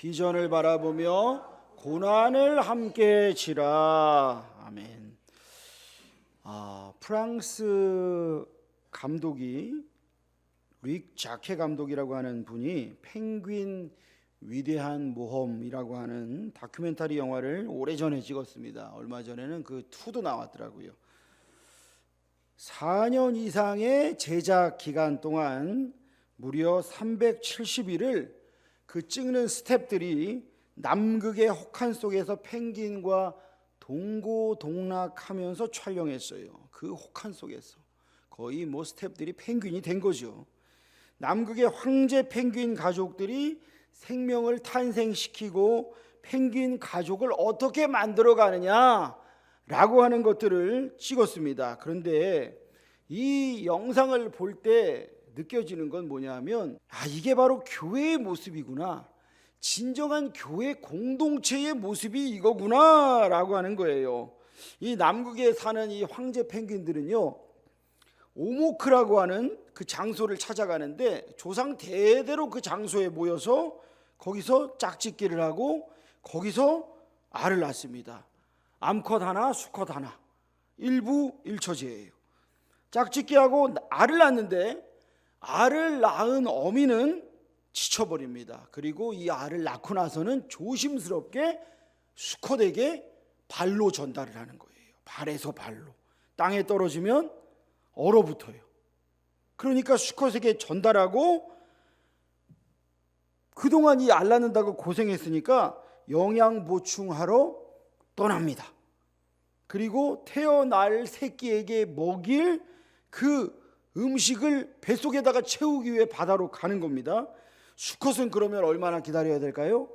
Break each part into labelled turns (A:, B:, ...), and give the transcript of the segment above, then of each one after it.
A: 비전을 바라보며 고난을 함께 지라. 아멘. 프랑스 감독이 릭 자케 감독이라고 하는 분이 펭귄 위대한 모험이라고 하는 다큐멘터리 영화를 오래전에 찍었습니다. 얼마 전에는 그 2도 나왔더라고요. 4년 이상의 제작 기간 동안 무려 370일을 그 찍는 스태프들이 남극의 혹한 속에서 펭귄과 동고동락하면서 촬영했어요. 그 혹한 속에서 거의 스태프들이 펭귄이 된 거죠. 남극의 황제 펭귄 가족들이 생명을 탄생시키고 펭귄 가족을 어떻게 만들어 가느냐라고 하는 것들을 찍었습니다. 그런데 이 영상을 볼 때 느껴지는 건 뭐냐면 이게 바로 교회의 모습이구나. 진정한 교회 공동체의 모습이 이거구나 라고 하는 거예요. 이 남극에 사는 이 황제 펭귄들은요, 오모크라고 하는 그 장소를 찾아가는데 조상 대대로 그 장소에 모여서 거기서 짝짓기를 하고 거기서 알을 낳습니다. 암컷 하나, 수컷 하나, 일부일처제예요. 짝짓기하고 알을 낳는데 알을 낳은 어미는 지쳐버립니다. 그리고 이 알을 낳고 나서는 조심스럽게 수컷에게 발로 전달을 하는 거예요. 발에서 발로. 땅에 떨어지면 얼어붙어요. 그러니까 수컷에게 전달하고 그동안 이 알 낳는다고 고생했으니까 영양 보충하러 떠납니다. 그리고 태어날 새끼에게 먹일 그 음식을 뱃속에다가 채우기 위해 바다로 가는 겁니다. 수컷은 그러면 얼마나 기다려야 될까요?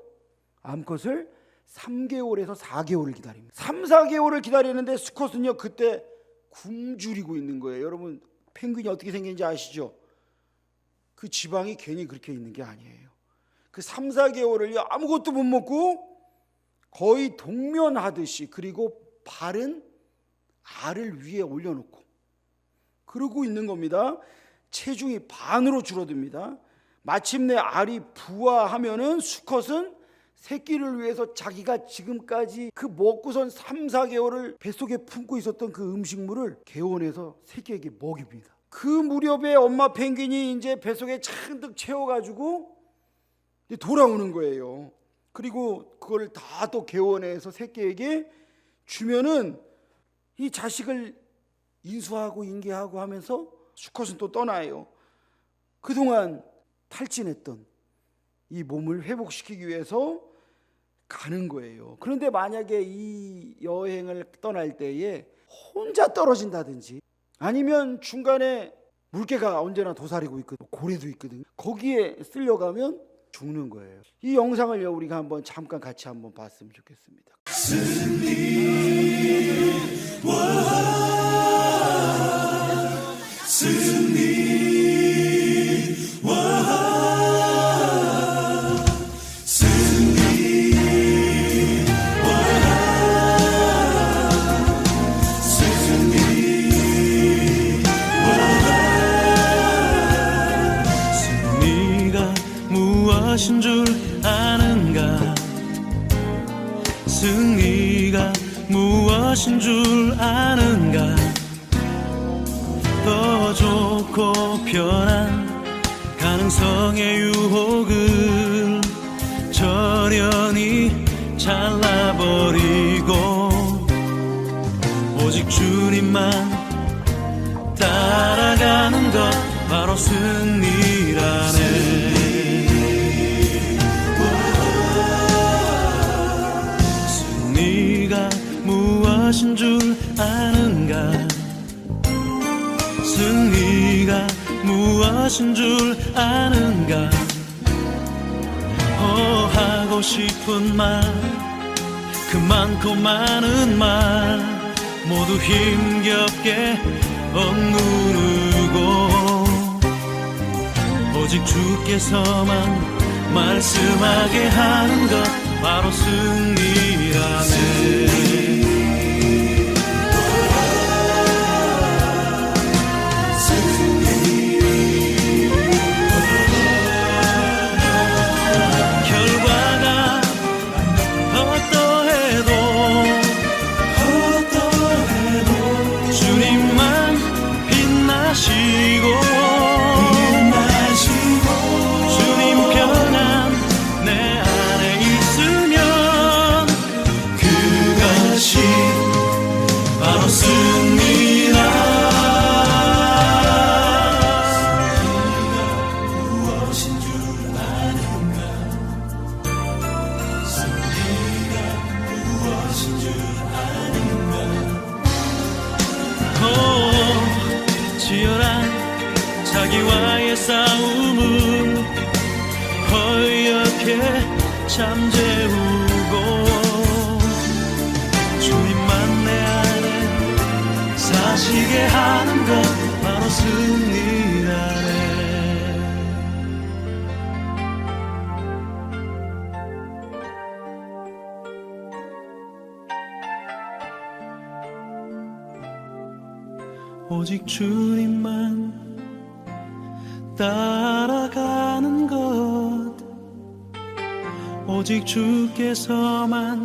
A: 암컷을 3개월에서 4개월을 기다립니다. 3, 4개월을 기다리는데 수컷은요 그때 굶주리고 있는 거예요. 여러분 펭귄이 어떻게 생긴지 아시죠? 그 지방이 괜히 그렇게 있는 게 아니에요. 그 3, 4개월을요 아무것도 못 먹고 거의 동면하듯이, 그리고 발은 알을 위에 올려놓고 그러고 있는 겁니다. 체중이 반으로 줄어듭니다. 마침내 알이 부화하면은 수컷은 새끼를 위해서 자기가 지금까지 그 먹고선 3, 4개월을 뱃속에 품고 있었던 그 음식물을 개원해서 새끼에게 먹입니다. 그 무렵에 엄마 펭귄이 이제 뱃속에 잔뜩 채워가지고 돌아오는 거예요. 그리고 그걸 다 또 개원해서 새끼에게 주면은 이 자식을 인수하고 인계하고 하면서 수컷은 또 떠나요. 그동안 탈진했던 이 몸을 회복시키기 위해서 가는 거예요. 그런데 만약에 이 여행을 떠날 때에 혼자 떨어진다든지 아니면 중간에 물개가 언제나 도사리고 있거든, 고래도 있거든, 거기에 쓸려가면 죽는 거예요. 이 영상을 우리가 한번 잠깐 같이 한번 봤으면 좋겠습니다.
B: 승리가 무엇인 줄 아는가? 승리가 무엇인 줄 아는가? 더 좋고 편한 가능성의 유혹을 저련히 잘라버리고 오직 주님만 따라가는 것 바로 승리라네. 승리가 무엇인 줄 아는가? 승리가 무엇인 줄 아는가? 하고 싶은 말, 그 많고 많은 말 모두 힘겹게 억누르고 오직 주께서만 말씀하게 하는 것 바로 승리라네. 결과가 마귀와의 싸움은 허옇게 잠재우고 주님만 내 안에 사시게 하는 것 바로 승리라네. 오직 주님만 따라가는 것, 오직 주께서만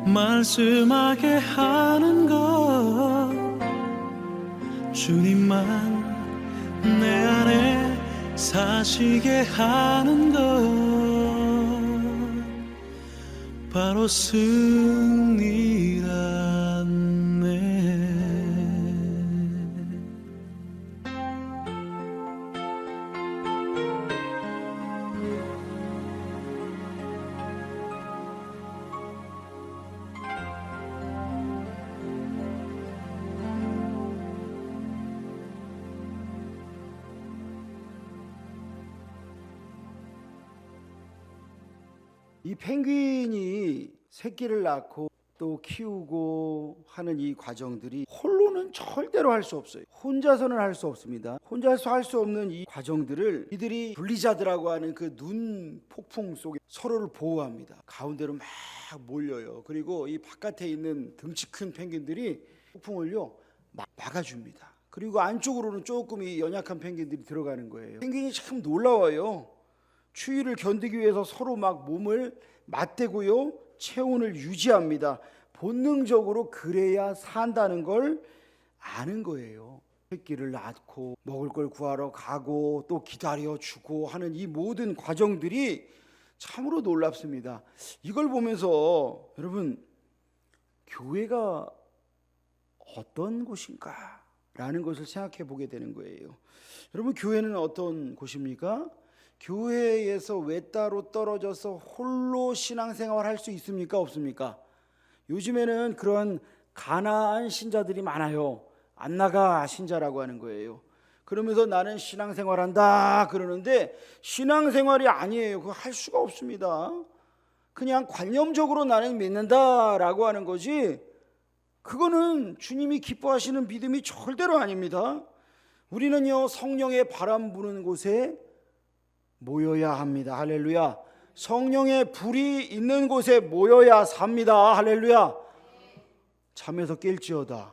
B: 말씀하게 하는 것, 주님만 내 안에 사시게 하는 것 바로 승리라네.
A: 이 펭귄이 새끼를 낳고 또 키우고 하는 이 과정들이 홀로는 절대로 할 수 없어요. 혼자서는 할 수 없습니다. 혼자서 할 수 없는 이 과정들을 이들이 블리자드라고 하는 그 눈 폭풍 속에 서로를 보호합니다. 가운데로 막 몰려요. 그리고 이 바깥에 있는 덩치 큰 펭귄들이 폭풍을요 막아줍니다. 그리고 안쪽으로는 조금 이 연약한 펭귄들이 들어가는 거예요. 펭귄이 참 놀라워요. 추위를 견디기 위해서 서로 막 몸을 맞대고요 체온을 유지합니다. 본능적으로 그래야 산다는 걸 아는 거예요. 새끼를 낳고 먹을 걸 구하러 가고 또 기다려주고 하는 이 모든 과정들이 참으로 놀랍습니다. 이걸 보면서 여러분, 교회가 어떤 곳인가 라는 것을 생각해 보게 되는 거예요. 여러분, 교회는 어떤 곳입니까? 교회에서 외따로 떨어져서 홀로 신앙생활 할 수 있습니까? 없습니까? 요즘에는 그런 가나안 신자들이 많아요. 안 나가 신자라고 하는 거예요. 그러면서 나는 신앙생활 한다 그러는데 신앙생활이 아니에요. 그거 할 수가 없습니다. 그냥 관념적으로 나는 믿는다라고 하는 거지, 그거는 주님이 기뻐하시는 믿음이 절대로 아닙니다. 우리는요 성령의 바람 부는 곳에 모여야 합니다. 할렐루야. 성령의 불이 있는 곳에 모여야 삽니다. 할렐루야. 잠에서 깰지어다.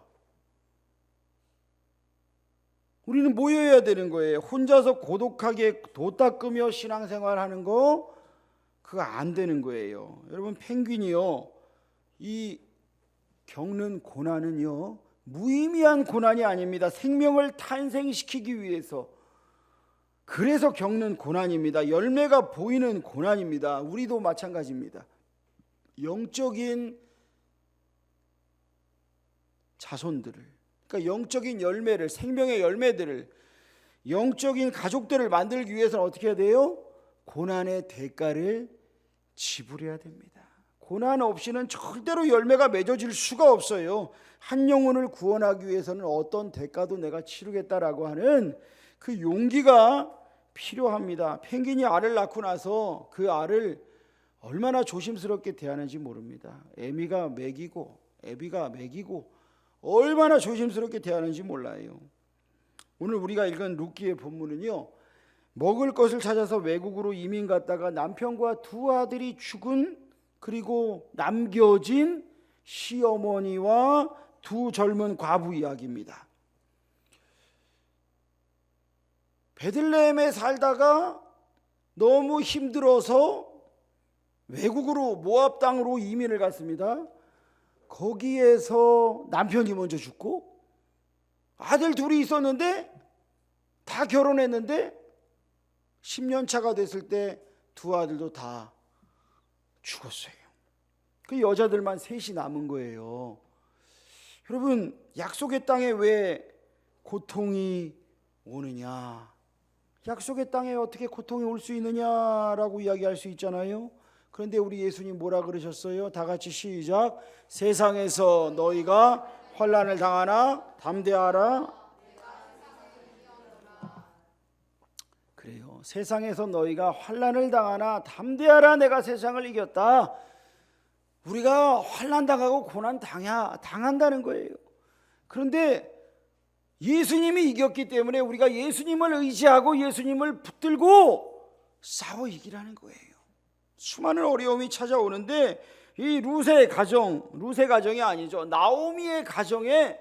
A: 우리는 모여야 되는 거예요. 혼자서 고독하게 도 닦으며 신앙생활하는 거 그거 안 되는 거예요. 여러분, 펭귄이요 이 겪는 고난은요 무의미한 고난이 아닙니다. 생명을 탄생시키기 위해서, 그래서 겪는 고난입니다. 열매가 보이는 고난입니다. 우리도 마찬가지입니다. 영적인 자손들을, 그러니까 영적인 열매를, 생명의 열매들을, 영적인 가족들을 만들기 위해서는 어떻게 해야 돼요? 고난의 대가를 지불해야 됩니다. 고난 없이는 절대로 열매가 맺어질 수가 없어요. 한 영혼을 구원하기 위해서는 어떤 대가도 내가 치르겠다라고 하는 그 용기가 필요합니다. 펭귄이 알을 낳고 나서 그 알을 얼마나 조심스럽게 대하는지 모릅니다. 애비가 먹이고 얼마나 조심스럽게 대하는지 몰라요. 오늘 우리가 읽은 룻기의 본문은요, 먹을 것을 찾아서 외국으로 이민 갔다가 남편과 두 아들이 죽은, 그리고 남겨진 시어머니와 두 젊은 과부 이야기입니다. 베들레헴에 살다가 너무 힘들어서 외국으로 모압 땅으로 이민을 갔습니다. 거기에서 남편이 먼저 죽고 아들 둘이 있었는데 다 결혼했는데 10년 차가 됐을 때 두 아들도 다 죽었어요. 그 여자들만 셋이 남은 거예요. 여러분, 약속의 땅에 왜 고통이 오느냐? 약속의 땅에 어떻게 고통이 올 수 있느냐라고 이야기할 수 있잖아요. 그런데 우리 예수님 뭐라 그러셨어요? 다 같이 시작. 세상에서 너희가 환난을 당하나 담대하라. 세상에서 너희가 환난을 당하나 담대하라, 내가 세상을 이겼다. 우리가 환난 당하고 고난 당한다는 거예요. 그런데 예수님이 이겼기 때문에 우리가 예수님을 의지하고 예수님을 붙들고 싸워 이기라는 거예요. 수많은 어려움이 찾아오는데 이 룻의 가정이 아니죠, 나오미의 가정에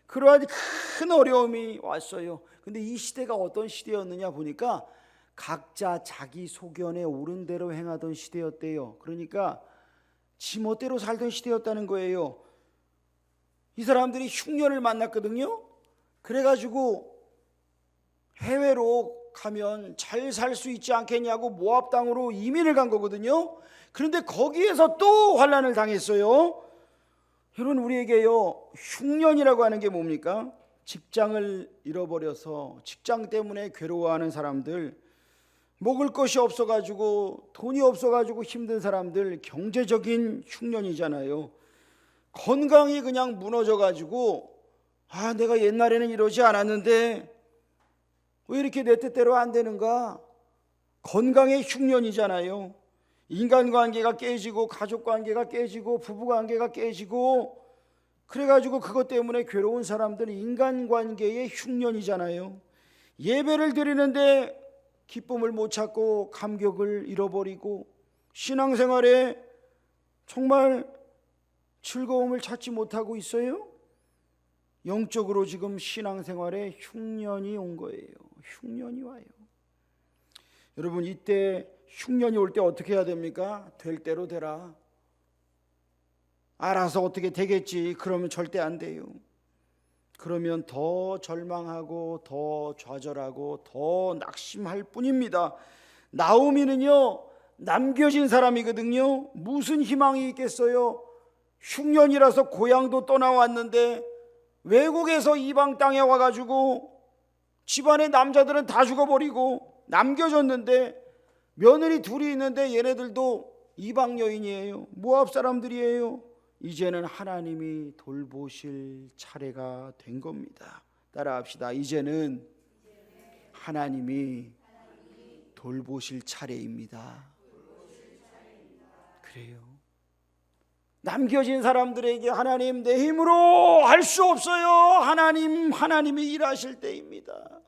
A: 그러한 큰 어려움이 왔어요. 근데 이 시대가 어떤 시대였느냐 보니까 각자 자기 소견에 옳은 대로 행하던 시대였대요. 그러니까 지멋대로 살던 시대였다는 거예요. 이 사람들이 흉년을 만났거든요. 그래가지고 해외로 가면 잘 살 수 있지 않겠냐고 모압 땅으로 이민을 간 거거든요. 그런데 거기에서 또 환난을 당했어요. 여러분, 우리에게요, 흉년이라고 하는 게 뭡니까? 직장을 잃어버려서 직장 때문에 괴로워하는 사람들, 먹을 것이 없어가지고 돈이 없어가지고 힘든 사람들, 경제적인 흉년이잖아요. 건강이 그냥 무너져가지고 내가 옛날에는 이러지 않았는데 왜 이렇게 내 뜻대로 안 되는가? 건강의 흉년이잖아요. 인간관계가 깨지고 가족관계가 깨지고 부부관계가 깨지고 그래가지고 그것 때문에 괴로운 사람들은 인간관계의 흉년이잖아요. 예배를 드리는데 기쁨을 못 찾고 감격을 잃어버리고 신앙생활에 정말 즐거움을 찾지 못하고 있어요. 영적으로 지금 신앙생활에 흉년이 온 거예요. 흉년이 와요. 여러분, 이때 흉년이 올 때 어떻게 해야 됩니까? 될 대로 되라. 알아서 어떻게 되겠지. 그러면 절대 안 돼요. 그러면 더 절망하고 더 좌절하고 더 낙심할 뿐입니다. 나오미는요, 남겨진 사람이거든요. 무슨 희망이 있겠어요? 흉년이라서 고향도 떠나왔는데 외국에서 이방 땅에 와가지고 집안의 남자들은 다 죽어버리고 남겨졌는데 며느리 둘이 있는데 얘네들도 이방 여인이에요. 모압 사람들이에요. 이제는 하나님이 돌보실 차례가 된 겁니다. 따라합시다. 이제는 하나님이 돌보실 차례입니다. 그래요. 남겨진 사람들에게 하나님, 내 힘으로 할 수 없어요. 하나님이 일하실 때입니다.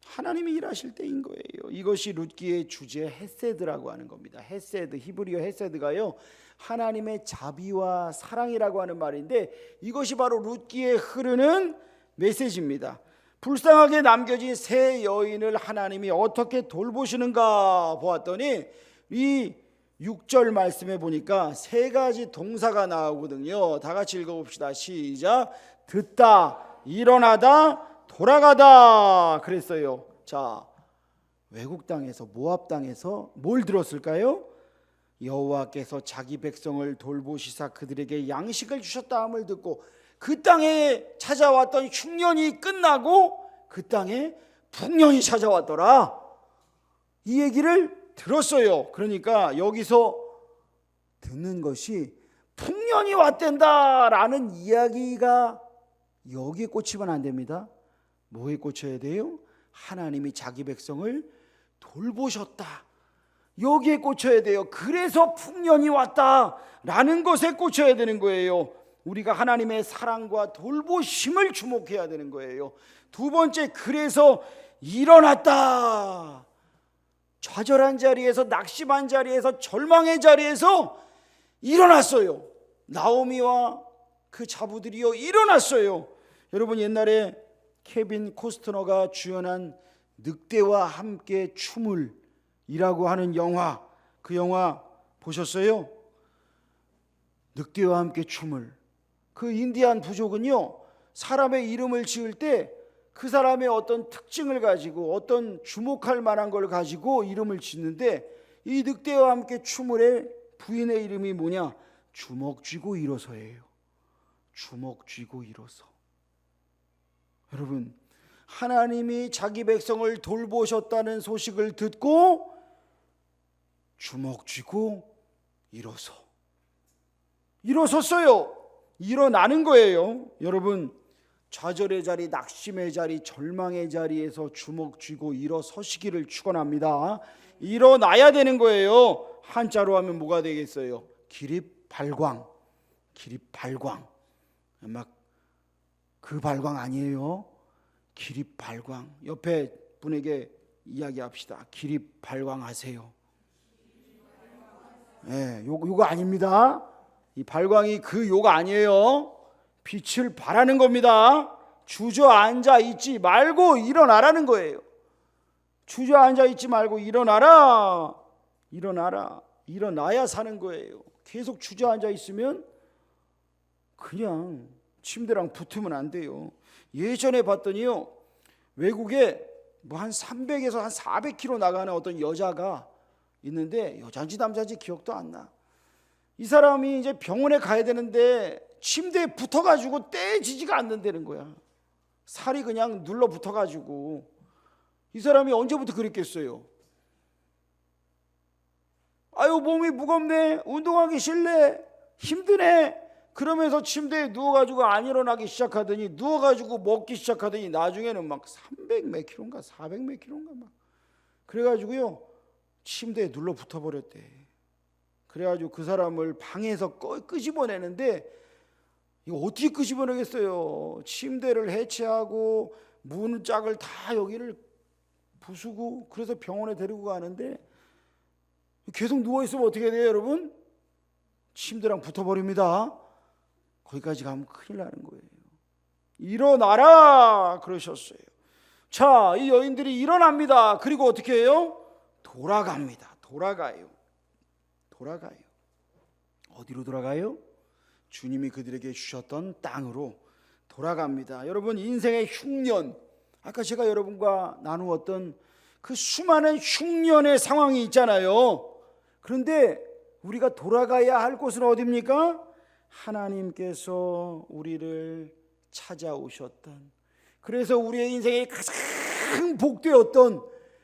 A: 하나님이 일하실 때인 거예요. 이것이 룻기의 주제 헤세드라고 하는 겁니다. 헤세드, 히브리어 헤세드가요, 하나님의 자비와 사랑이라고 하는 말인데 이것이 바로 룻기에 흐르는 메시지입니다. 불쌍하게 남겨진 세 여인을 하나님이 어떻게 돌보시는가 보았더니 이 6절 말씀에 보니까 세 가지 동사가 나오거든요. 다 같이 읽어봅시다. 시작. 듣다, 일어나다, 돌아가다 그랬어요. 자, 외국 땅에서, 모압 땅에서 뭘 들었을까요? 여호와께서 자기 백성을 돌보시사 그들에게 양식을 주셨다 함을 듣고 그 땅에 찾아왔던 흉년이 끝나고 그 땅에 풍년이 찾아왔더라. 이 얘기를 들었어요. 그러니까 여기서 듣는 것이 풍년이 왔댄다라는 이야기가 여기에 꽂히면 안 됩니다. 뭐에 꽂혀야 돼요? 하나님이 자기 백성을 돌보셨다. 여기에 꽂혀야 돼요. 그래서 풍년이 왔다라는 것에 꽂혀야 되는 거예요. 우리가 하나님의 사랑과 돌보심을 주목해야 되는 거예요. 두 번째, 그래서 일어났다. 좌절한 자리에서, 낙심한 자리에서, 절망의 자리에서 일어났어요. 나오미와 그 자부들이요, 일어났어요. 여러분, 옛날에 케빈 코스트너가 주연한 늑대와 함께 춤을 이라고 하는 영화, 그 영화 보셨어요? 늑대와 함께 춤을. 그 인디안 부족은요, 사람의 이름을 지을 때 그 사람의 어떤 특징을 가지고 어떤 주목할 만한 걸 가지고 이름을 짓는데 이 늑대와 함께 춤을 해 부인의 이름이 뭐냐? 주먹 쥐고 일어서예요. 주먹 쥐고 일어서. 여러분, 하나님이 자기 백성을 돌보셨다는 소식을 듣고 주먹 쥐고 일어섰어요. 일어나는 거예요. 여러분, 좌절의 자리, 낙심의 자리, 절망의 자리에서 주먹 쥐고 일어서시기를 축원합니다. 일어나야 되는 거예요. 한자로 하면 뭐가 되겠어요? 기립발광. 기립발광. 막 그 발광 아니에요. 기립발광. 옆에 분에게 이야기합시다. 기립발광하세요. 예, 요거 아닙니다. 이 발광이 그 요가 아니에요. 빛을 발하는 겁니다. 주저앉아 있지 말고 일어나라는 거예요. 주저앉아 있지 말고 일어나라. 일어나라. 일어나야 사는 거예요. 계속 주저앉아 있으면 그냥 침대랑 붙으면 안 돼요. 예전에 봤더니요, 외국에 뭐 한 300에서 한 400km 나가는 어떤 여자가 있는데, 여자인지 남자인지 기억도 안 나. 이 사람이 이제 병원에 가야 되는데 침대에 붙어가지고 떼지지가 않는다는 거야. 살이 그냥 눌러 붙어가지고. 이 사람이 언제부터 그랬겠어요? 아유, 몸이 무겁네, 운동하기 싫네, 힘드네, 그러면서 침대에 누워가지고 안 일어나기 시작하더니, 누워가지고 먹기 시작하더니 나중에는 막 300 몇 킬로인가 400 몇 킬로인가 막 그래가지고요 침대에 눌러 붙어버렸대. 그래가지고 그 사람을 방에서 끄집어내는데, 이거 어떻게 끄집어내겠어요? 침대를 해체하고 문짝을 다 여기를 부수고, 그래서 병원에 데리고 가는데, 계속 누워있으면 어떻게 돼요 여러분? 침대랑 붙어버립니다. 거기까지 가면 큰일 나는 거예요. 일어나라 그러셨어요. 자, 이 여인들이 일어납니다. 그리고 어떻게 해요? 돌아갑니다. 돌아가요. 어디로 돌아가요? 주님이 그들에게 주셨던 땅으로 돌아갑니다. 여러분, 인생의 흉년, 아까 제가 여러분과 나누었던 그 수많은 흉년의 상황이 있잖아요. 그런데 우리가 돌아가야 할 곳은 어디입니까? 하나님께서 우리를 찾아오셨던, 그래서 우리의 인생에 가장 복되었던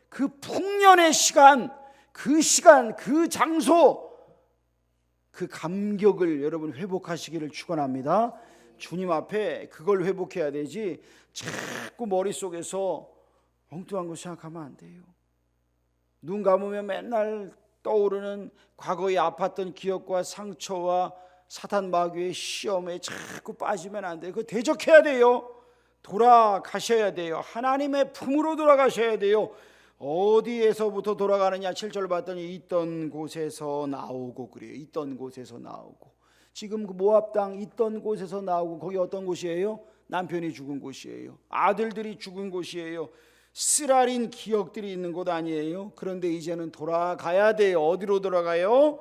A: 그 풍년의 시간, 그 장소, 그 감격을 여러분 회복하시기를 축원합니다. 주님 앞에 그걸 회복해야 되지, 자꾸 머릿속에서 엉뚱한 거 생각하면 안 돼요. 눈 감으면 맨날 떠오르는 과거에 아팠던 기억과 상처와 사탄 마귀의 시험에 자꾸 빠지면 안 돼요. 그거 대적해야 돼요. 돌아가셔야 돼요. 하나님의 품으로 돌아가셔야 돼요. 어디에서부터 돌아가느냐? 7절 봤더니 있던 곳에서 나오고 그래요. 있던 곳에서 나오고. 지금 그 모압 땅 있던 곳에서 나오고, 거기 어떤 곳이에요? 남편이 죽은 곳이에요. 아들들이 죽은 곳이에요. 쓰라린 기억들이 있는 곳 아니에요? 그런데 이제는 돌아가야 돼요. 어디로 돌아가요?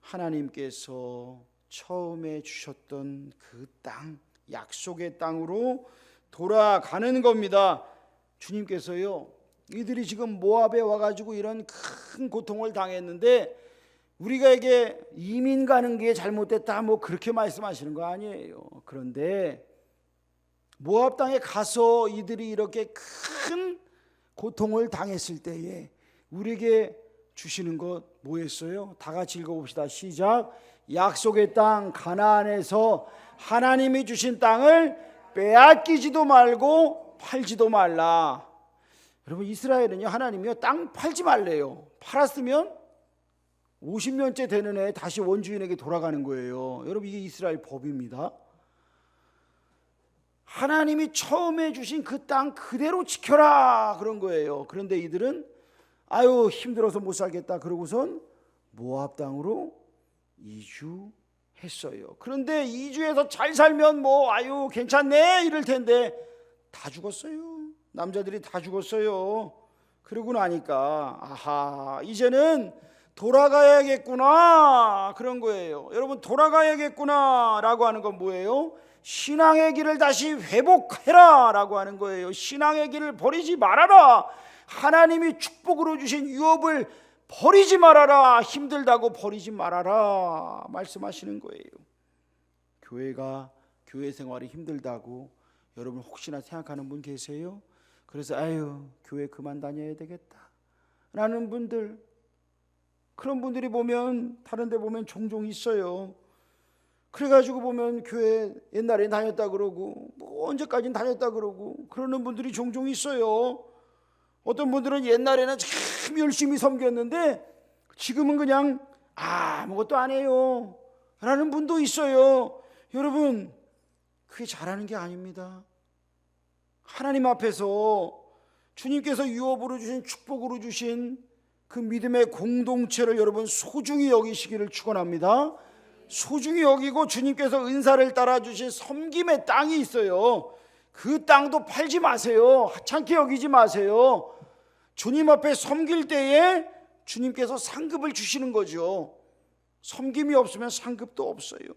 A: 하나님께서 처음에 주셨던 그 땅, 약속의 땅으로 돌아가는 겁니다. 주님께서요, 이들이 지금 모압에 와가지고 이런 큰 고통을 당했는데 우리가에게 이민 가는 게 잘못됐다 뭐 그렇게 말씀하시는 거 아니에요. 그런데 모압 땅에 가서 이들이 이렇게 큰 고통을 당했을 때에 우리에게 주시는 것 뭐였어요? 다 같이 읽어봅시다. 시작. 약속의 땅 가나안에서 하나님이 주신 땅을 빼앗기지도 말고 팔지도 말라. 여러분, 이스라엘은요, 하나님이요 땅 팔지 말래요. 팔았으면 50년째 되는 해 다시 원주인에게 돌아가는 거예요. 여러분, 이게 이스라엘 법입니다. 하나님이 처음에 주신 그 땅 그대로 지켜라 그런 거예요. 그런데 이들은 아유 힘들어서 못 살겠다 그러고선 모압 땅으로 이주했어요. 그런데 이주해서 잘 살면 뭐 아유 괜찮네 이럴 텐데 다 죽었어요. 남자들이 다 죽었어요. 그러고 나니까 아하 이제는 돌아가야겠구나 그런 거예요. 여러분, 돌아가야겠구나 라고 하는 건 뭐예요? 신앙의 길을 다시 회복해라 라고 하는 거예요. 신앙의 길을 버리지 말아라. 하나님이 축복으로 주신 유업을 버리지 말아라. 힘들다고 버리지 말아라 말씀하시는 거예요. 교회 생활이 힘들다고 여러분 혹시나 생각하는 분 계세요? 그래서 아유 교회 그만 다녀야 되겠다 라는 분들, 그런 분들이 보면 다른 데 보면 종종 있어요. 그래가지고 보면 교회 옛날에 다녔다 그러고 뭐 언제까지는 다녔다 그러고 그러는 분들이 종종 있어요. 어떤 분들은 옛날에는 참 열심히 섬겼는데 지금은 그냥 아무것도 안 해요 라는 분도 있어요. 여러분, 그게 잘하는 게 아닙니다. 하나님 앞에서 주님께서 유업으로 주신, 축복으로 주신 그 믿음의 공동체를 여러분 소중히 여기시기를 축원합니다. 소중히 여기고 주님께서 은사를 따라 주신 섬김의 땅이 있어요. 그 땅도 팔지 마세요. 하찮게 여기지 마세요. 주님 앞에 섬길 때에 주님께서 상급을 주시는 거죠. 섬김이 없으면 상급도 없어요.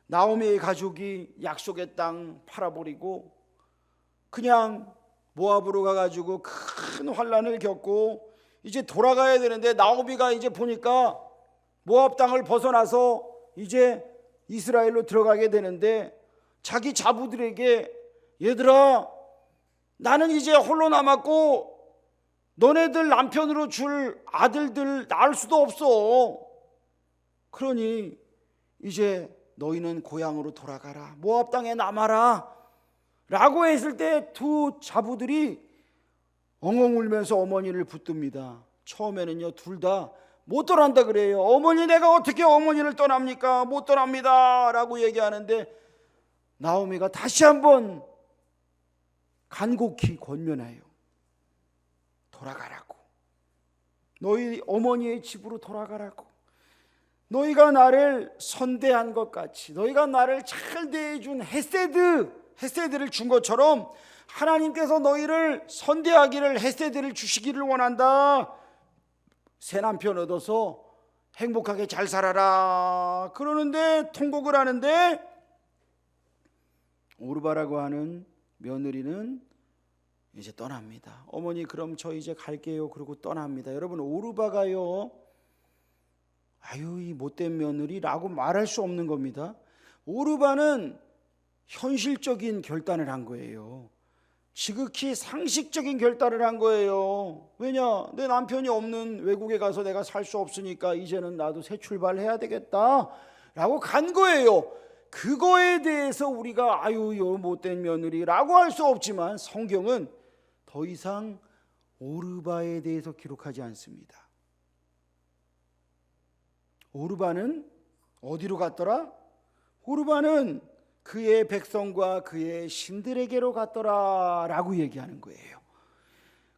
A: 나오미의 가족이 약속의 땅 팔아버리고 그냥 모압으로 가가지고 큰 환난을 겪고 이제 돌아가야 되는데, 나오미가 이제 보니까 모압 땅을 벗어나서 이제 이스라엘로 들어가게 되는데 자기 자부들에게, 얘들아 나는 이제 홀로 남았고 너네들 남편으로 줄 아들들 낳을 수도 없어. 그러니 이제 너희는 고향으로 돌아가라, 모압 땅에 남아라 라고 했을 때 두 자부들이 엉엉 울면서 어머니를 붙듭니다. 처음에는요 둘 다 못 떠난다 그래요. 어머니, 내가 어떻게 어머니를 떠납니까? 못 떠납니다 라고 얘기하는데 나오미가 다시 한번 간곡히 권면해요. 돌아가라고, 너희 어머니의 집으로 돌아가라고. 너희가 나를 선대한 것 같이, 너희가 나를 잘 대해준 헤세드를 준 것처럼 하나님께서 너희를 선대하기를, 헤세드를 주시기를 원한다. 새 남편 얻어서 행복하게 잘 살아라 그러는데, 통곡을 하는데 오르바라고 하는 며느리는 이제 떠납니다. 어머니, 그럼 저 이제 갈게요 그러고 떠납니다. 여러분, 오르바가요 아유 이 못된 며느리라고 말할 수 없는 겁니다. 오르바는 현실적인 결단을 한 거예요. 지극히 상식적인 결단을 한 거예요. 왜냐, 내 남편이 없는 외국에 가서 내가 살 수 없으니까 이제는 나도 새 출발해야 되겠다 라고 간 거예요. 그거에 대해서 우리가 아유 요 못된 며느리라고 할 수 없지만 성경은 더 이상 오르바에 대해서 기록하지 않습니다. 오르바는 어디로 갔더라? 오르바는 그의 백성과 그의 신들에게로 갔더라 라고 얘기하는 거예요.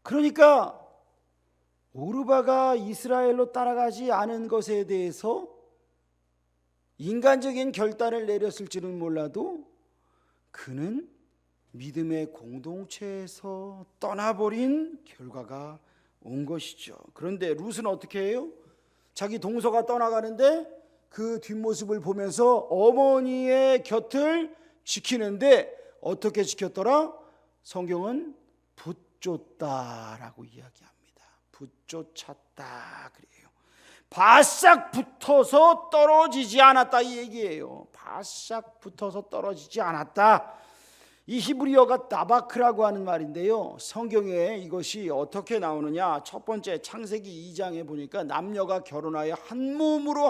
A: 그러니까 오르바가 이스라엘로 따라가지 않은 것에 대해서 인간적인 결단을 내렸을지는 몰라도 그는 믿음의 공동체에서 떠나버린 결과가 온 것이죠. 그런데 룻은 어떻게 해요? 자기 동서가 떠나가는데 그 뒷모습을 보면서 어머니의 곁을 지키는데 어떻게 지켰더라? 성경은 붙쫓다라고 이야기합니다. 붙쫓았다 그래요. 바싹 붙어서 떨어지지 않았다 이 얘기예요. 바싹 붙어서 떨어지지 않았다. 이 히브리어가 다바크라고 하는 말인데요, 성경에 이것이 어떻게 나오느냐, 첫 번째 창세기 2장에 보니까 남녀가 결혼하여 한 몸으로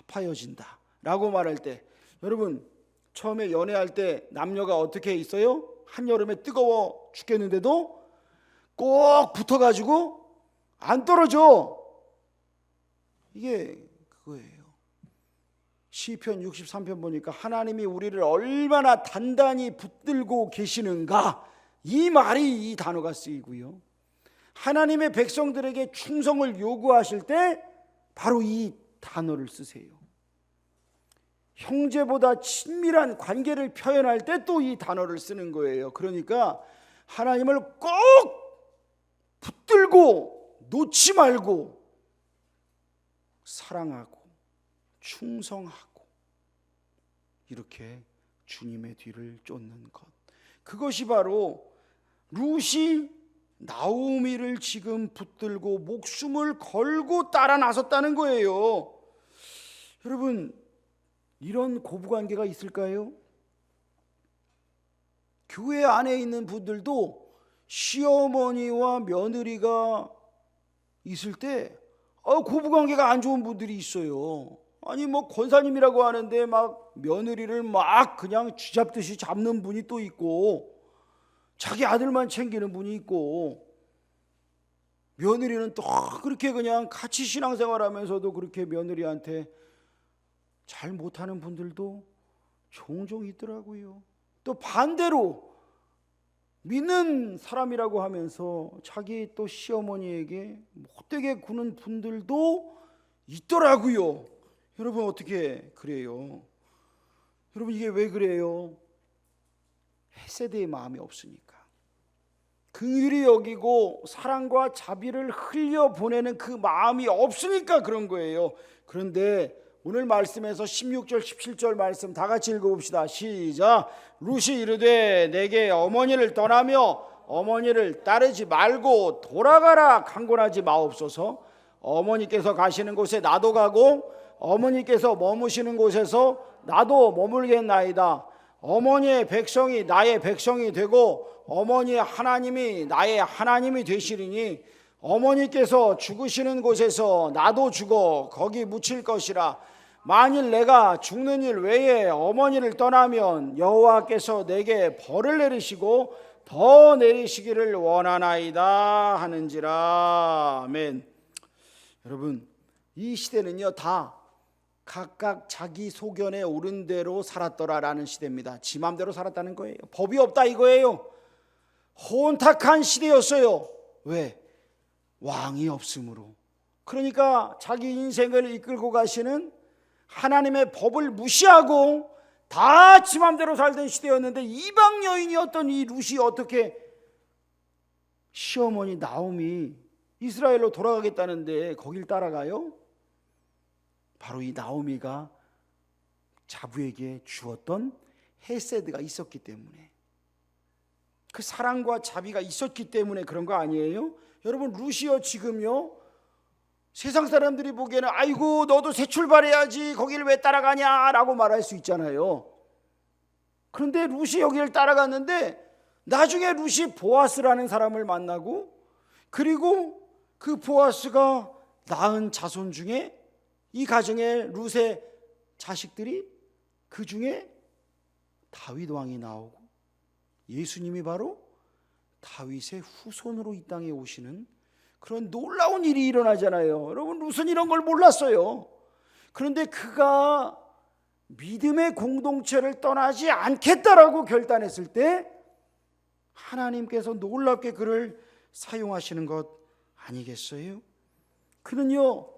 A: 합하여진다 라고 말할 때, 여러분 처음에 연애할 때 남녀가 어떻게 있어요? 한여름에 뜨거워 죽겠는데도 꼭 붙어가지고 안 떨어져. 이게 그거예요. 시편 63편 보니까 하나님이 우리를 얼마나 단단히 붙들고 계시는가, 이 말이, 이 단어가 쓰이고요. 하나님의 백성들에게 충성을 요구하실 때 바로 이 단어를 쓰세요. 형제보다 친밀한 관계를 표현할 때 또 이 단어를 쓰는 거예요. 그러니까 하나님을 꼭 붙들고 놓지 말고 사랑하고 충성하고 이렇게 주님의 뒤를 쫓는 것, 그것이 바로 룻이 나오미를 지금 붙들고 목숨을 걸고 따라 나섰다는 거예요. 여러분, 이런 고부관계가 있을까요? 교회 안에 있는 분들도 시어머니와 며느리가 있을 때 고부관계가 안 좋은 분들이 있어요. 아니 뭐 권사님이라고 하는데 막 며느리를 막 그냥 쥐잡듯이 잡는 분이 또 있고, 자기 아들만 챙기는 분이 있고, 며느리는 또 그렇게 그냥 같이 신앙생활하면서도 그렇게 며느리한테 잘 못하는 분들도 종종 있더라고요. 또 반대로 믿는 사람이라고 하면서 자기 또 시어머니에게 못되게 구는 분들도 있더라고요. 여러분 어떻게 그래요? 여러분 이게 왜 그래요? 헤세드의 마음이 없으니까. 긍휼히 여기고 사랑과 자비를 흘려보내는 그 마음이 없으니까 그런 거예요. 그런데 오늘 말씀에서 16절 17절 말씀 다 같이 읽어봅시다. 시작. 룻이 이르되 내게 어머니를 떠나며 어머니를 따르지 말고 돌아가라 강권하지 마옵소서. 어머니께서 가시는 곳에 나도 가고 어머니께서 머무시는 곳에서 나도 머물겠나이다. 어머니의 백성이 나의 백성이 되고 어머니의 하나님이 나의 하나님이 되시리니 어머니께서 죽으시는 곳에서 나도 죽어 거기 묻힐 것이라. 만일 내가 죽는 일 외에 어머니를 떠나면 여호와께서 내게 벌을 내리시고 더 내리시기를 원하나이다 하는지라. 아멘. 여러분 이 시대는요 다 각각 자기 소견에 오른 대로 살았더라라는 시대입니다. 지 맘대로 살았다는 거예요. 법이 없다 이거예요. 혼탁한 시대였어요. 왜? 왕이 없으므로. 그러니까 자기 인생을 이끌고 가시는 하나님의 법을 무시하고 다 지 맘대로 살던 시대였는데, 이방 여인이었던 이 룻이 어떻게 시어머니 나오미 이스라엘로 돌아가겠다는데 거길 따라가요? 바로 이 나오미가 자부에게 주었던 헤세드가 있었기 때문에, 그 사랑과 자비가 있었기 때문에 그런 거 아니에요? 여러분 룻이요 지금요 세상 사람들이 보기에는 아이고 너도 새 출발해야지 거기를 왜 따라가냐라고 말할 수 있잖아요. 그런데 룻이 여기를 따라갔는데 나중에 룻이 보아스라는 사람을 만나고, 그리고 그 보아스가 낳은 자손 중에 이 가정에 룻의 자식들이 그 중에 다윗 왕이 나오고 예수님이 바로 다윗의 후손으로 이 땅에 오시는 그런 놀라운 일이 일어나잖아요. 여러분 룻은 이런 걸 몰랐어요. 그런데 그가 믿음의 공동체를 떠나지 않겠다라고 결단했을 때 하나님께서 놀랍게 그를 사용하시는 것 아니겠어요? 그는요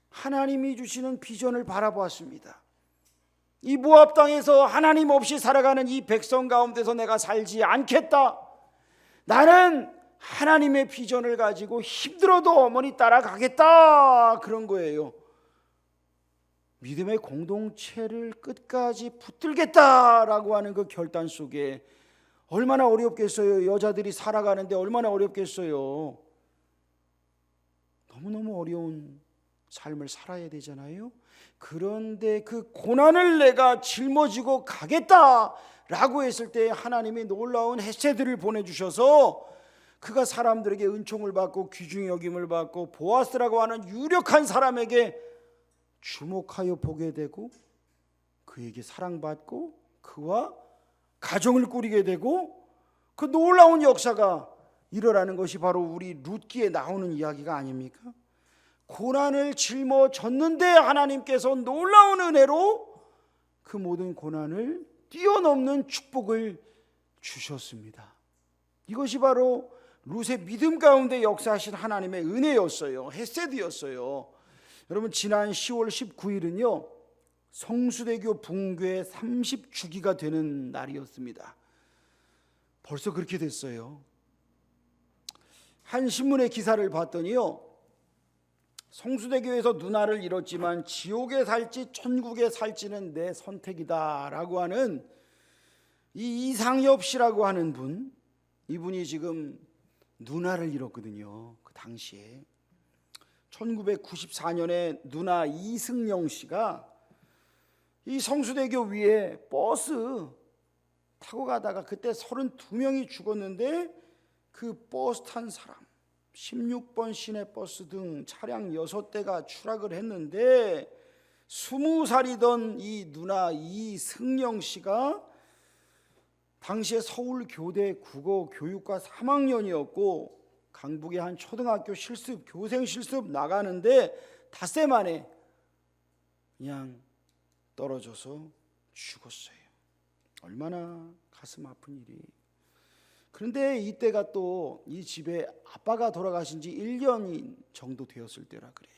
A: 하나님이 주시는 비전을 바라보았습니다. 이 모압 땅에서 하나님 없이 살아가는 이 백성 가운데서 내가 살지 않겠다. 나는 하나님의 비전을 가지고 힘들어도 어머니 따라가겠다. 그런 거예요. 믿음의 공동체를 끝까지 붙들겠다라고 하는 그 결단 속에 얼마나 어렵겠어요. 여자들이 살아가는데 얼마나 어렵겠어요. 너무너무 어려운 삶을 살아야 되잖아요. 그런데 그 고난을 내가 짊어지고 가겠다라고 했을 때 하나님이 놀라운 헤세드를 보내주셔서 그가 사람들에게 은총을 받고 귀중히 여김을 받고 보아스라고 하는 유력한 사람에게 주목하여 보게 되고 그에게 사랑받고 그와 가정을 꾸리게 되고, 그 놀라운 역사가 일어나는 것이 바로 우리 룻기에 나오는 이야기가 아닙니까? 고난을 짊어졌는데 하나님께서 놀라운 은혜로 그 모든 고난을 뛰어넘는 축복을 주셨습니다. 이것이 바로 룻의 믿음 가운데 역사하신 하나님의 은혜였어요. 헤세드였어요. 여러분 지난 10월 19일은요 성수대교 붕괴 30주기가 되는 날이었습니다. 벌써 그렇게 됐어요. 한 신문의 기사를 봤더니요 성수대교에서 누나를 잃었지만 지옥에 살지 천국에 살지는 내 선택이다 라고 하는 이 이상엽 씨라고 하는 분, 이분이 지금 누나를 잃었거든요. 그 당시에 1994년에 누나 이승영 씨가 이 성수대교 위에 버스 타고 가다가 그때 32명이 죽었는데 그 버스 탄 사람 16번 시내버스 등 차량 6대가 추락을 했는데 20살이던 이 누나 이승영 씨가 당시에 서울 교대 국어 교육과 3학년이었고 강북의 한 초등학교 실습 교생 실습 나가는데 닷새 만에 그냥 떨어져서 죽었어요. 얼마나 가슴 아픈 일이. 그런데 이때가 또 이 집에 아빠가 돌아가신 지 1년 정도 되었을 때라 그래요.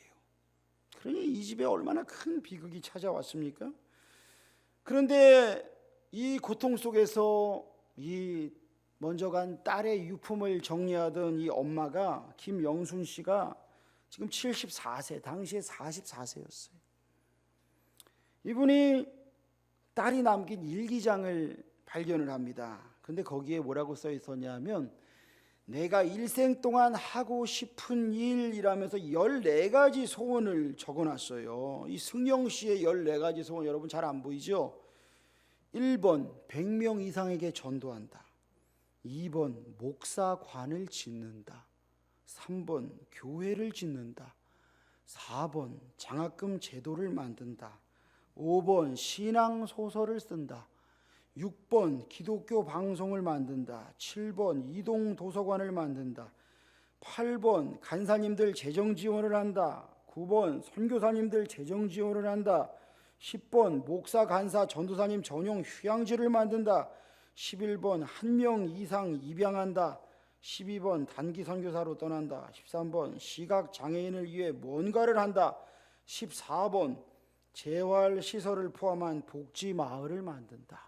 A: 그러니 이 집에 얼마나 큰 비극이 찾아왔습니까? 그런데 이 고통 속에서 이 먼저 간 딸의 유품을 정리하던 이 엄마가 김영순 씨가 지금 74세, 당시에 44세였어요. 이분이 딸이 남긴 일기장을 발견을 합니다. 근데 거기에 뭐라고 써 있었냐면 내가 일생 동안 하고 싶은 일이라면서 14가지 소원을 적어놨어요. 이 승영 씨의 14가지 소원 여러분 잘 안 보이죠? 1번 100명 이상에게 전도한다. 2번 목사관을 짓는다. 3번 교회를 짓는다. 4번 장학금 제도를 만든다. 5번 신앙 소설을 쓴다. 6번 기독교 방송을 만든다. 7번 이동 도서관을 만든다. 8번 간사님들 재정 지원을 한다. 9번 선교사님들 재정 지원을 한다. 10번 목사 간사 전도사님 전용 휴양지를 만든다. 11번 1명 이상 입양한다. 12번 단기 선교사로 떠난다. 13번 시각 장애인을 위해 뭔가를 한다. 14번 재활 시설을 포함한 복지 마을을 만든다.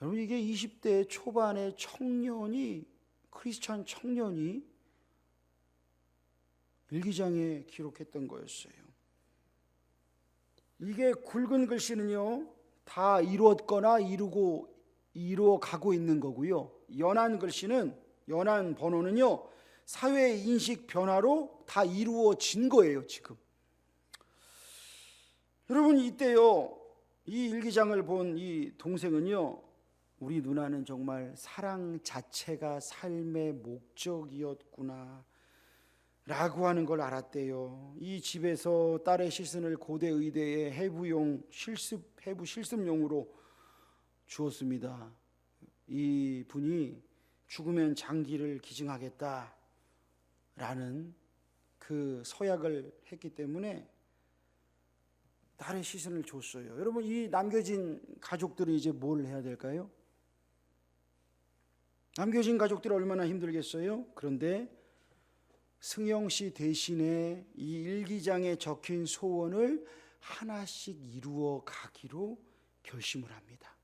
A: 여러분 이게 20대 초반의 청년이 크리스찬 청년이 일기장에 기록했던 거였어요. 이게 굵은 글씨는요 다 이루었거나 이루어 가고 있는 거고요. 연한 글씨는 연한 번호는요 사회 인식 변화로 다 이루어진 거예요 지금. 여러분 이때요 이 일기장을 본 이 동생은요 우리 누나는 정말 사랑 자체가 삶의 목적이었구나 라고 하는 걸 알았대요. 이 집에서 딸의 시신을 고대 의대에 해부 실습용으로 주었습니다. 이 분이 죽으면 장기를 기증하겠다 라는 그 서약을 했기 때문에 딸의 시신을 줬어요. 여러분 이 남겨진 가족들은 이제 뭘 해야 될까요? 남겨진 가족들이 얼마나 힘들겠어요? 그런데 승영 씨 대신에 이 일기장에 적힌 소원을 하나씩 이루어 가기로 결심을 합니다.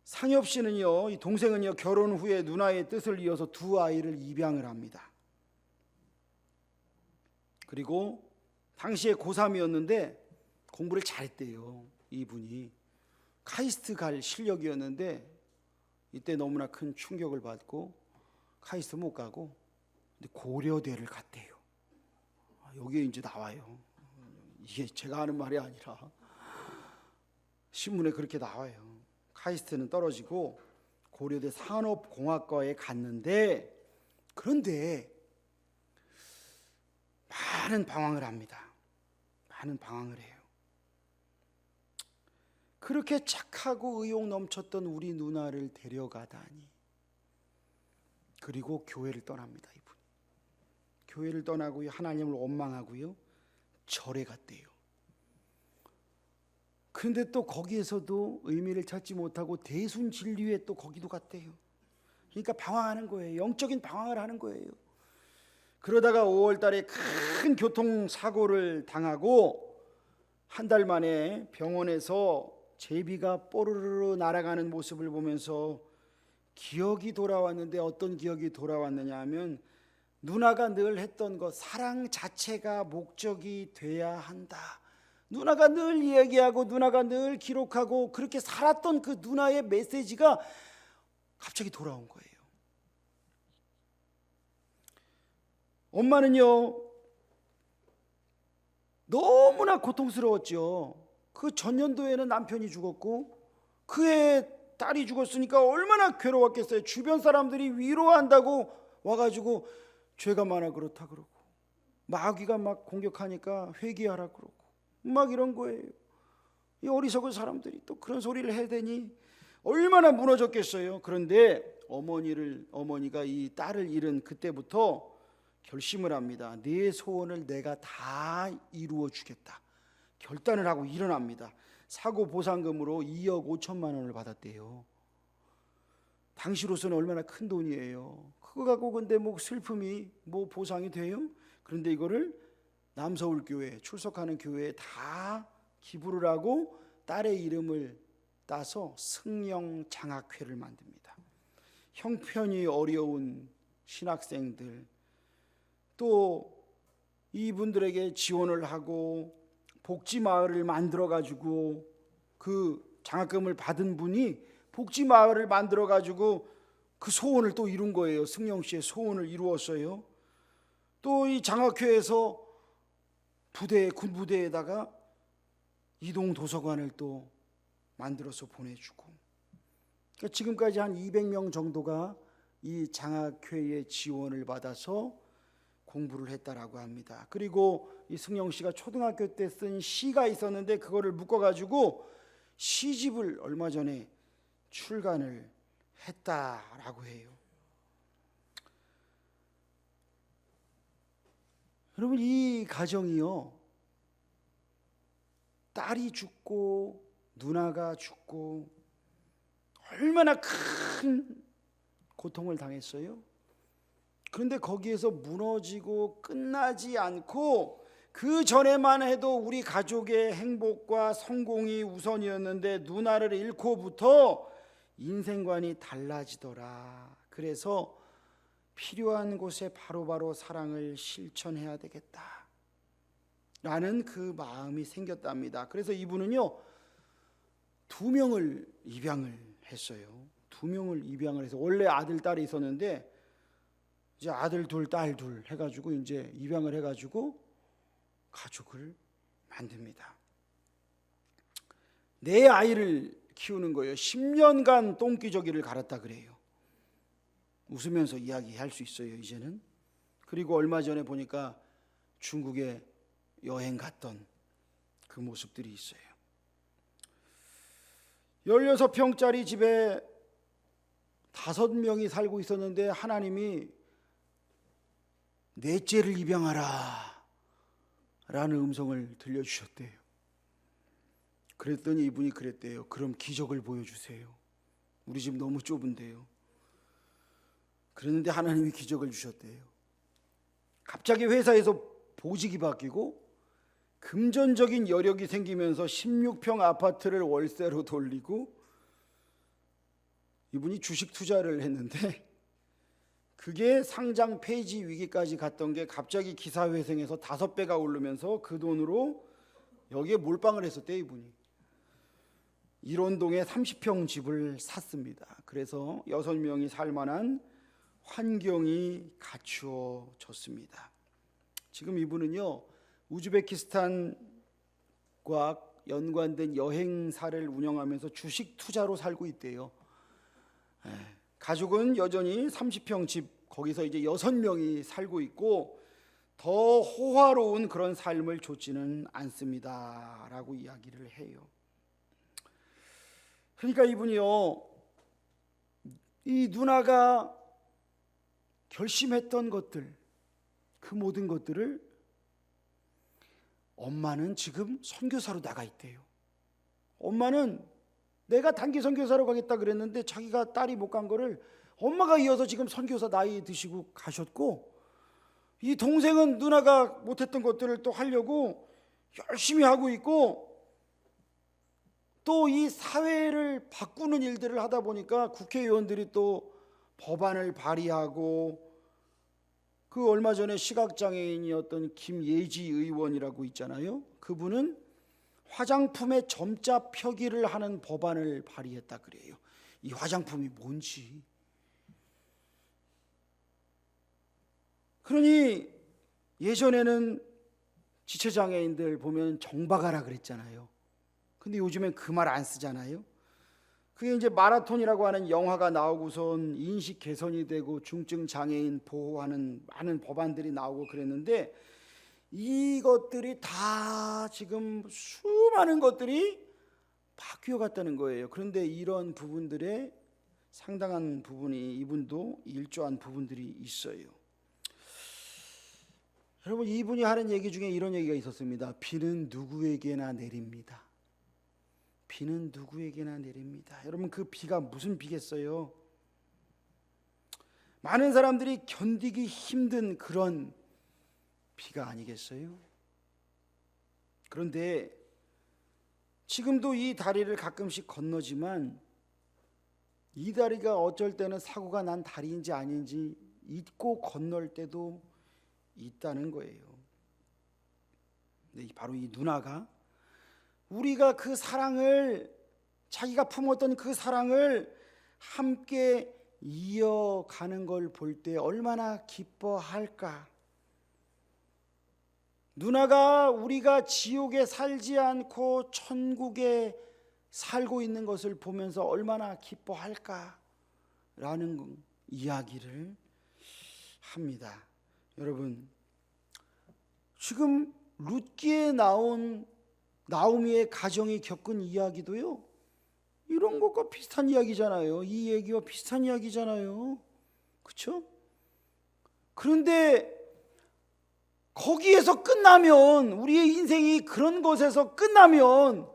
A: 상엽 씨는요, 이 동생은요, 결혼 후에 누나의 뜻을 이어서 2아이를 입양을 합니다. 그리고 당시에 고3이었는데 공부를 잘했대요. 이분이 카이스트 갈 실력이었는데 이때 너무나 큰 충격을 받고 카이스트 못 가고 근데 고려대를 갔대요. 여기에 이제 나와요. 이게 제가 하는 말이 아니라 신문에 그렇게 나와요. 카이스트는 떨어지고 고려대 산업공학과에 갔는데 그런데 많은 방황을 합니다. 많은 방황을 해요. 그렇게 착하고 의욕 넘쳤던 우리 누나를 데려가다니. 그리고 교회를 떠납니다. 이분. 교회를 떠나고요. 하나님을 원망하고요. 절에 갔대요. 그런데 또 거기에서도 의미를 찾지 못하고 대순진리회 또 거기도 갔대요. 그러니까 방황하는 거예요. 영적인 방황을 하는 거예요. 그러다가 5월 달에 큰 교통사고를 당하고 한 달 만에 병원에서 제비가 뽀르르 날아가는 모습을 보면서 기억이 돌아왔는데 어떤 기억이 돌아왔느냐 하면 누나가 늘 했던 것, 사랑 자체가 목적이 돼야 한다. 누나가 늘 이야기하고 누나가 늘 기록하고 그렇게 살았던 그 누나의 메시지가 갑자기 돌아온 거예요. 엄마는요 너무나 고통스러웠죠. 그 전년도에는 남편이 죽었고 그해 딸이 죽었으니까 얼마나 괴로웠겠어요. 주변 사람들이 위로한다고 와가지고 죄가 많아 그렇다 그러고 마귀가 막 공격하니까 회개하라 그러고 막 이런 거예요. 이 어리석은 사람들이 또 그런 소리를 해대니 얼마나 무너졌겠어요. 그런데 어머니가 이 딸을 잃은 그때부터 결심을 합니다. 내 소원을 내가 다 이루어 주겠다. 결단을 하고 일어납니다. 사고 보상금으로 2억 5천만 원을 받았대요. 당시로서는 얼마나 큰 돈이에요. 그거 갖고 근데 뭐 슬픔이 뭐 보상이 돼요? 그런데 이거를 남서울교회 출석하는 교회에 다 기부를 하고 딸의 이름을 따서 승영장학회를 만듭니다. 형편이 어려운 신학생들 또 이분들에게 지원을 하고 복지마을을 만들어 가지고 그 장학금을 받은 분이 복지마을을 만들어 가지고 그 소원을 또 이룬 거예요. 승영 씨의 소원을 이루었어요. 또 이 장학회에서 군 부대에다가 이동 도서관을 또 만들어서 보내주고, 그러니까 지금까지 한 200명 정도가 이 장학회의 지원을 받아서 공부를 했다라고 합니다. 그리고 이 승영 씨가 초등학교 때 쓴 시가 있었는데 그거를 묶어가지고 시집을 얼마 전에 출간을 했다라고 해요. 여러분, 이 가정이요, 딸이 죽고 누나가 죽고 얼마나 큰 고통을 당했어요. 그런데 거기에서 무너지고 끝나지 않고 그 전에만 해도 우리 가족의 행복과 성공이 우선이었는데 누나를 잃고부터 인생관이 달라지더라. 그래서 필요한 곳에 바로바로 사랑을 실천해야 되겠다 라는 그 마음이 생겼답니다. 그래서 이분은요 2명을 입양을 했어요. 2명을 입양을 해서 원래 아들 딸이 있었는데 이제 아들 둘 딸 둘 해가지고 이제 입양을 해가지고 가족을 만듭니다. 내 아이를 키우는 거예요. 10년간 똥기저귀를 갈았다 그래요. 웃으면서 이야기할 수 있어요 이제는. 그리고 얼마 전에 보니까 중국에 여행 갔던 그 모습들이 있어요. 16평짜리 집에 5명이 살고 있었는데 하나님이 넷째를 입양하라 라는 음성을 들려주셨대요. 그랬더니 이분이 그랬대요. 그럼 기적을 보여주세요. 우리 집 너무 좁은데요. 그랬는데 하나님이 기적을 주셨대요. 갑자기 회사에서 보직이 바뀌고 금전적인 여력이 생기면서 16평 아파트를 월세로 돌리고, 이분이 주식 투자를 했는데 그게 상장 폐지 위기까지 갔던 게 갑자기 기사회생해서 5배가 오르면서 그 돈으로 여기에 몰빵을 했었대요. 이분이 일원동에 30평 집을 샀습니다. 그래서 6명이 살만한 환경이 갖추어졌습니다. 지금 이분은요 우즈베키스탄과 연관된 여행사를 운영하면서 주식 투자로 살고 있대요. 가족은 여전히 30평 집 거기서 이제 6명이 살고 있고 더 호화로운 그런 삶을 좇지는 않습니다 라고 이야기를 해요. 그러니까 이분이요 이 누나가 결심했던 것들, 그 모든 것들을 엄마는 지금 선교사로 나가 있대요. 엄마는 내가 단기 선교사로 가겠다 그랬는데 자기가 딸이 못 간 거를 엄마가 이어서 지금 선교사 나이 드시고 가셨고, 이 동생은 누나가 못했던 것들을 또 하려고 열심히 하고 있고, 또 이 사회를 바꾸는 일들을 하다 보니까 국회의원들이 또 법안을 발의하고, 그 얼마 전에 시각장애인이었던 김예지 의원이라고 있잖아요. 그분은 화장품의 점자 표기를 하는 법안을 발의했다 그래요. 이 화장품이 뭔지. 그러니 예전에는 지체장애인들 보면 정박하라 그랬잖아요. 근데 요즘엔 그 말 안 쓰잖아요. 그게 이제 마라톤이라고 하는 영화가 나오고선 인식 개선이 되고 중증 장애인 보호하는 많은 법안들이 나오고 그랬는데, 이것들이 다 지금 수많은 것들이 바뀌어 갔다는 거예요. 그런데 이런 부분들의 상당한 부분이 이분도 일조한 부분들이 있어요. 여러분, 이분이 하는 얘기 중에 이런 얘기가 있었습니다. 비는 누구에게나 내립니다. 비는 누구에게나 내립니다. 여러분, 그 비가 무슨 비겠어요? 많은 사람들이 견디기 힘든 그런 비가 아니겠어요? 그런데 지금도 이 다리를 가끔씩 건너지만 이 다리가 어쩔 때는 사고가 난 다리인지 아닌지 잊고 건널 때도 있다는 거예요. 근데 바로 이 누나가 우리가 그 사랑을, 자기가 품었던 그 사랑을 함께 이어가는 걸 볼 때 얼마나 기뻐할까. 누나가 우리가 지옥에 살지 않고 천국에 살고 있는 것을 보면서 얼마나 기뻐할까라는 이야기를 합니다. 여러분, 지금 룻기에 나온 나오미의 가정이 겪은 이야기도요, 이런 것과 비슷한 이야기잖아요. 이 얘기와 비슷한 이야기잖아요. 그렇죠? 그런데 거기에서 끝나면, 우리의 인생이 그런 것에서 끝나면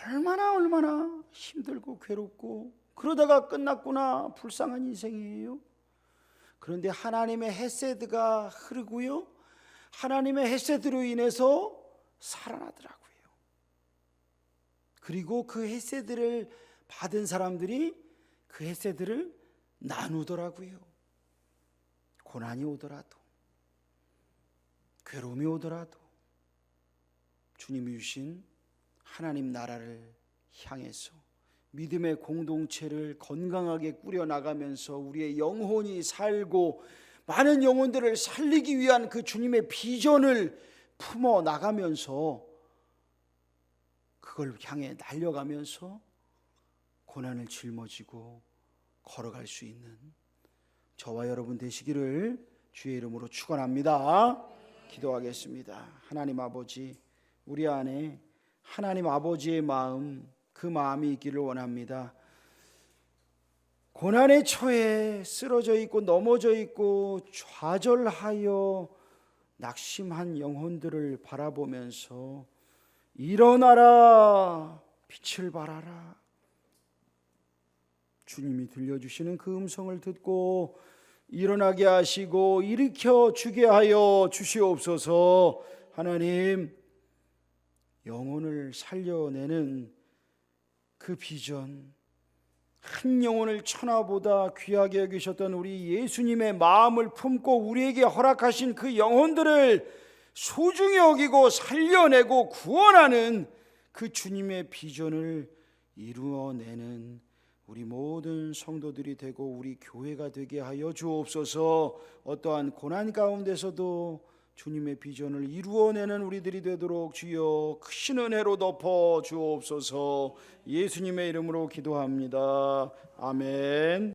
A: 얼마나 힘들고 괴롭고, 그러다가 끝났구나, 불쌍한 인생이에요. 그런데 하나님의 헤세드가 흐르고요, 하나님의 헤세드로 인해서 살아나더라고요. 그리고 그 헤세드를 받은 사람들이 그 헤세드를 나누더라고요. 고난이 오더라도, 괴로움이 오더라도 주님이 주신 하나님 나라를 향해서 믿음의 공동체를 건강하게 꾸려나가면서 우리의 영혼이 살고 많은 영혼들을 살리기 위한 그 주님의 비전을 품어 나가면서, 그걸 향해 달려가면서 고난을 짊어지고 걸어갈 수 있는 저와 여러분 되시기를 주의 이름으로 축원합니다. 기도하겠습니다. 하나님 아버지, 우리 안에 하나님 아버지의 마음, 그 마음이 있기를 원합니다. 고난의 처해 쓰러져 있고 넘어져 있고 좌절하여 낙심한 영혼들을 바라보면서 일어나라, 빛을 발하라, 주님이 들려주시는 그 음성을 듣고 일어나게 하시고 일으켜 주게 하여 주시옵소서. 하나님, 영혼을 살려내는 그 비전, 한 영혼을 천하보다 귀하게 여기셨던 우리 예수님의 마음을 품고 우리에게 허락하신 그 영혼들을 소중히 여기고 살려내고 구원하는 그 주님의 비전을 이루어내는 우리 모든 성도들이 되고 우리 교회가 되게 하여 주옵소서. 어떠한 고난 가운데서도 주님의 비전을 이루어내는 우리들이 되도록 주여 크신 은혜로 덮어 주옵소서. 예수님의 이름으로 기도합니다. 아멘.